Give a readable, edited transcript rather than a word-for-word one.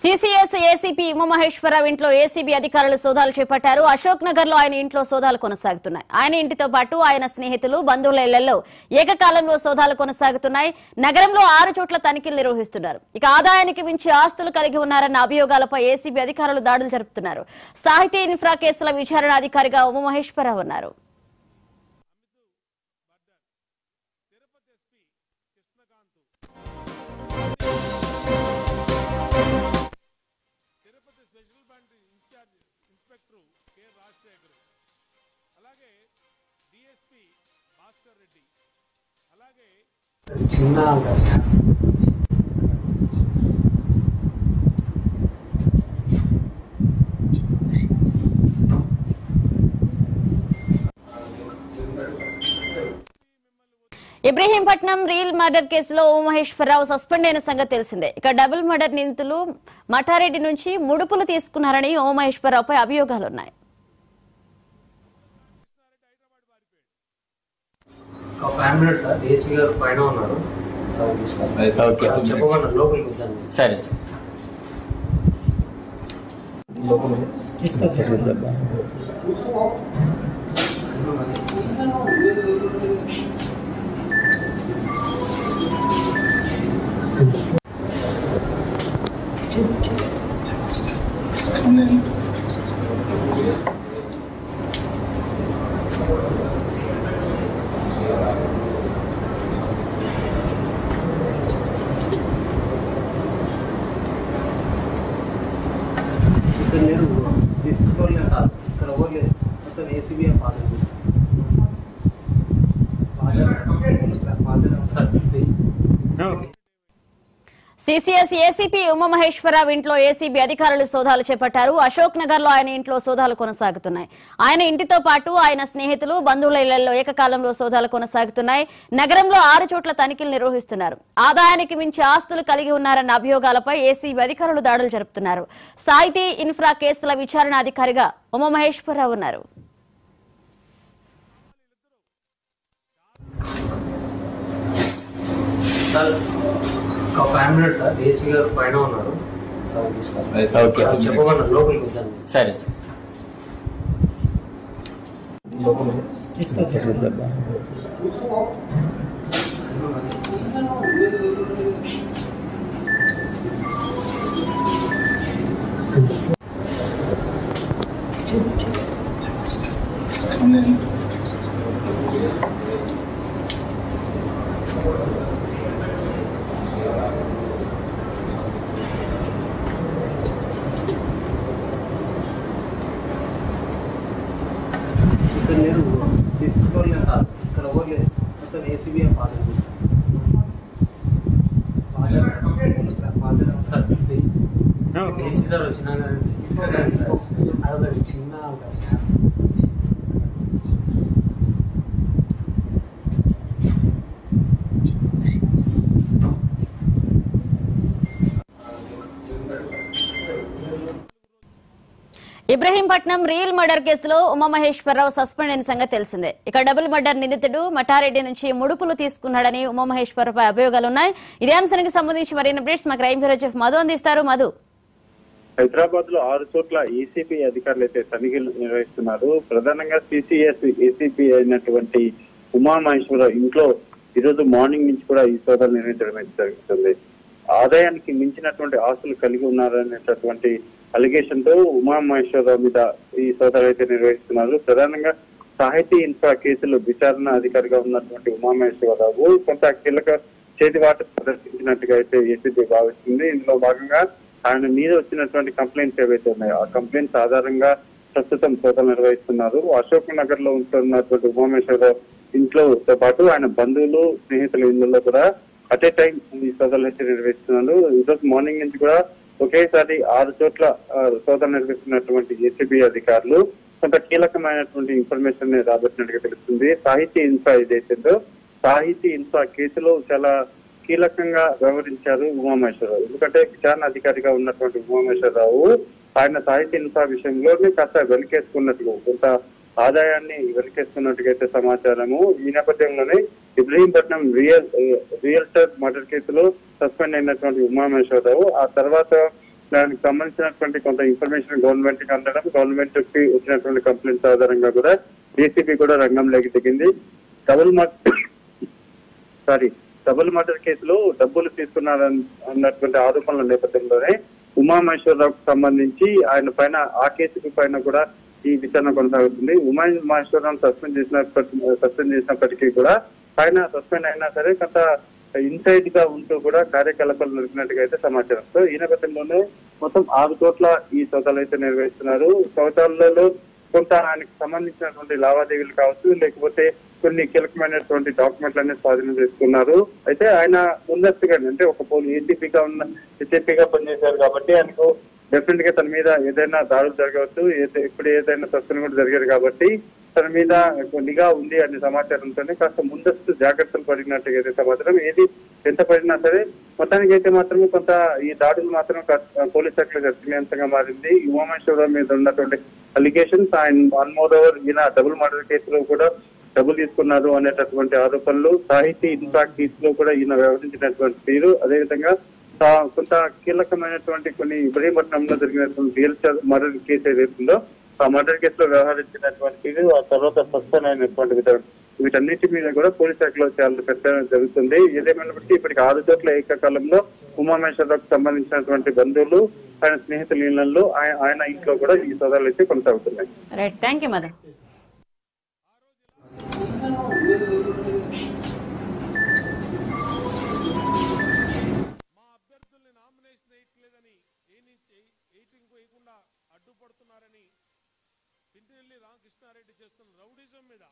CCS ACP Umamaheswararao ఇంట్లో ACB అధికారులు సోదాలు చేపట్టారు. అశోక్ నగర్ లో ఆయన ఇంట్లో సోదాలు కొనసాగుతున్నాయి. ఆయన ఇంటితో పాటు ఆయన స్నేహితులు బంధువుల ఇళ్లలో ఏకకాలంలో సోదాలు కొనసాగుతున్నాయి. నగరంలో 6 చోట్ల తనిఖీలు నిర్వహిస్తున్నారు. ఇక ఆదాయానికి మించి ఆస్తులు కలిగి ఉన్నారన్న అభియోగాలపై ఏసీబీ అధికారులు దాడులు జరుపుతున్నారు. సాహితీ ఇన్ఫ్రా కేసుల విచారణ అధికారిగా ఉమామహేశ్వరరావు ఉన్నారు. ఇబ్రహీంపట్నం రీల్ మర్డర్ కేసులో ఉమామహేశ్వరరావు సస్పెండ్ అయిన సంగతి తెలిసిందే. ఇక డబుల్ మర్డర్ నిందితులు మఠారెడ్డి నుంచి ముడుపులు తీసుకున్నారని ఉమామహేశ్వరరావుపై అభియోగాలున్నాయి. సిసిఎస్ ఏసీపీ ఉమామహేశ్వరరావు ఇంట్లో ఏసీబీ అధికారులు సోదాలు చేపట్టారు. అశోక్ నగర్ లో ఆయన ఇంట్లో సోదాలు కొనసాగుతున్నాయి. ఆయన ఇంటితో పాటు ఆయన స్నేహితులు బంధువుల ఇళ్లలో ఏకకాలంలో సోదాలు కొనసాగుతున్నాయి. నగరంలో 6 చోట్ల తనిఖీలు నిర్వహిస్తున్నారు. ఆదాయానికి మించి ఆస్తులు కలిగి ఉన్నారన్న అభియోగాలపై ఏసీబీ అధికారులు దాడులు జరుపుతున్నారు. సాహితీ ఇన్ఫ్రా కేసుల విచారణ అధికారిగా ఉమామహేశ్వరరావు ఉన్నారు. ఇబ్రహీంపట్నం రీల్ మర్డర్ కేసులో ఉమామహేశ్వరరావు సస్పెండ్ అయిన సంగతి తెలిసిందే. ఇక డబుల్ మర్డర్ నిందితుడు మఠారెడ్డి నుంచి ముడుపులు తీసుకున్నాడని ఉమామహేశ్వరరావుపై అభియోగాలున్నాయి. ఇదే అంశానికి సంబంధించి మరిన్ని అప్డేట్స్ మా క్రైమ్ బ్యూరో చీఫ్ మధు అందిస్తారు. మధు, హైదరాబాద్ లో 6 చోట్ల ఏసీపీ అధికారులు అయితే తనిఖీలు నిర్వహిస్తున్నారు. ప్రధానంగా సిసిఎస్ ఏసీపీ అయినటువంటి ఉమామహేశ్వరరావు ఇంట్లో ఈరోజు మార్నింగ్ నుంచి కూడా ఈ సోదాలు నిర్వహించడం జరుగుతుంది. ఆదాయానికి మించినటువంటి ఆస్తులు కలిగి ఉన్నారనేటటువంటి అలిగేషన్ తో ఉమామహేశ్వరరావు మీద ఈ సోదాలు అయితే నిర్వహిస్తున్నారు. ప్రధానంగా సాహితీ ఇన్ఫ్రా కేసులు విచారణ అధికారిగా ఉన్నటువంటి ఉమామహేశ్వరరావు కొంత కీలక చేతివాట ప్రదర్శించినట్టుగా అయితే ఏసీబీ భావిస్తుంది. ఇందులో భాగంగా ఆయన మీద వచ్చినటువంటి కంప్లైంట్స్ ఏవైతే ఉన్నాయో ఆ కంప్లైంట్స్ ఆధారంగా ప్రస్తుతం సోదాలు నిర్వహిస్తున్నారు. అశోక్ నగర్ లో ఉంటున్నటువంటి ఉమామహేశ్వరరావు ఇంట్లోతో పాటు ఆయన బంధువులు స్నేహితుల ఇళ్లలో కూడా అట్ ఏ టైం ఈ సోదాలు అయితే నిర్వహిస్తున్నారు. ఈరోజు మార్నింగ్ నుంచి కూడా ఒకేసారి 6 చోట్ల సోదాలు నిర్వహిస్తున్నటువంటి ఏసీబీ అధికారులు కొంత కీలకమైనటువంటి ఇన్ఫర్మేషన్ రాబట్టినట్టుగా తెలుస్తుంది. సాహితీ ఇన్ఫ్రా ఏదైతుందో సాహితీ ఇన్ఫ్రా కేసులో చాలా కీలకంగా వ్యవహరించారు ఉమామహేశ్వరరావు. ఎందుకంటే విచారణ అధికారిగా ఉన్నటువంటి ఉమామహేశ్వరరావు ఆయన సాహితీ ఇన్ఫ్రా విషయంలోనే కాస్త వెనకేసుకున్నట్లు కొంత ఆదాయాన్ని వెనకేసుకున్నట్టుగా అయితే సమాచారము. ఈ నేపథ్యంలోనే ఇబ్రహీంపట్నం రియల్టర్ మర్డర్ కేసులో సస్పెండ్ అయినటువంటి ఉమామహేశ్వరరావు ఆ తర్వాత దానికి సంబంధించినటువంటి కొంత ఇన్ఫర్మేషన్ గవర్నమెంట్ కి అందడం, గవర్నమెంట్ కి వచ్చినటువంటి కంప్లైంట్స్ ఆధారంగా కూడా ఏసీబీ కూడా రంగంలోకి దిగింది. డబుల్ మర్డర్ కేసులో డబ్బులు తీసుకున్నారన్నటువంటి ఆరోపణల నేపథ్యంలోనే ఉమామహేశ్వరరావుకు సంబంధించి ఆయన పైన ఆ కేసు పైన కూడా ఈ విచారణ కొనసాగుతుంది. ఉమామహేశ్వరరావు సస్పెండ్ చేసినప్పటికీ కూడా ఆయన సస్పెండ్ అయినా సరే కొంత ఇన్సైడ్ గా ఉంటూ కూడా కార్యకలాపాలు నడిపినట్టుగా అయితే సమాచారం. సో ఈ నేపథ్యంలోనే మొత్తం 6 చోట్ల ఈ సోదాలు అయితే నిర్వహిస్తున్నారు. సోదాలలో కొంత ఆయనకు సంబంధించినటువంటి లావాదేవీలు కావచ్చు, లేకపోతే కొన్ని కీలకమైనటువంటి డాక్యుమెంట్లన్నీ స్వాధీనం చేసుకున్నారు. అయితే ఆయన ముందస్తుగా అంటే ఒక ఏసీపీగా పనిచేశారు కాబట్టి ఆయనకు డెఫినెట్ గా తన మీద ఏదైనా దాడులు జరగవచ్చు, ఇప్పుడు ఏదైనా సస్పెండ్ కూడా జరిగారు కాబట్టి తన మీద నిఘా ఉంది అనే సమాచారంతోనే కాస్త ముందస్తు జాగ్రత్తలు పడినట్టుగా అయితే సమాచారం. ఏది ఎంత పడినా సరే మొత్తానికి అయితే మాత్రం కొంత ఈ దాడులు మాత్రం పోలీస్ శాఖలో చర్చనీయాంశంగా మారింది. ఉమామహేశ్వరరావు మీద ఉన్నటువంటి అలిగేషన్స్, ఆయన మోర్ ఓవర్ ఈయన డబుల్ మర్డర్ కేసులో కూడా డబ్బులు తీసుకున్నారు అనేటటువంటి ఆరోపణలు, సాహితీ ఇన్ఫాక్ట్ కేసులో కూడా ఈయన వ్యవహరించినటువంటి తీరు, అదేవిధంగా కొంత కీలకమైనటువంటి కొన్ని ఇబ్రహీంపట్నంలో జరిగినటువంటి రియల్ మర్డర్ కేసు ఏదైతుందో ఆ మర్డర్ కేసులో వ్యవహరించినటువంటి తీరు, ఆ తర్వాత సస్పెండ్ అయినటువంటి విధానం, వీటన్నిటి మీద కూడా పోలీస్ శాఖలో చాలా పెద్ద జరుగుతుంది. ఏదేమైనప్పటికీ ఇప్పటికి 6 చోట్ల ఏకకాలంలో ఉమామహేశ్వరరావుకు సంబంధించినటువంటి బంధువులు, ఆయన స్నేహితుల ఇళ్లలో, ఆయన ఇంట్లో కూడా ఈ సోదాలు అయితే కొనసాగుతున్నాయి. Right, thank you Madhu. అడ్డుపడుతున్నారని పింటినెల్లి రామకృష్ణారెడ్డి చేస్తున్న రౌడీజం మీద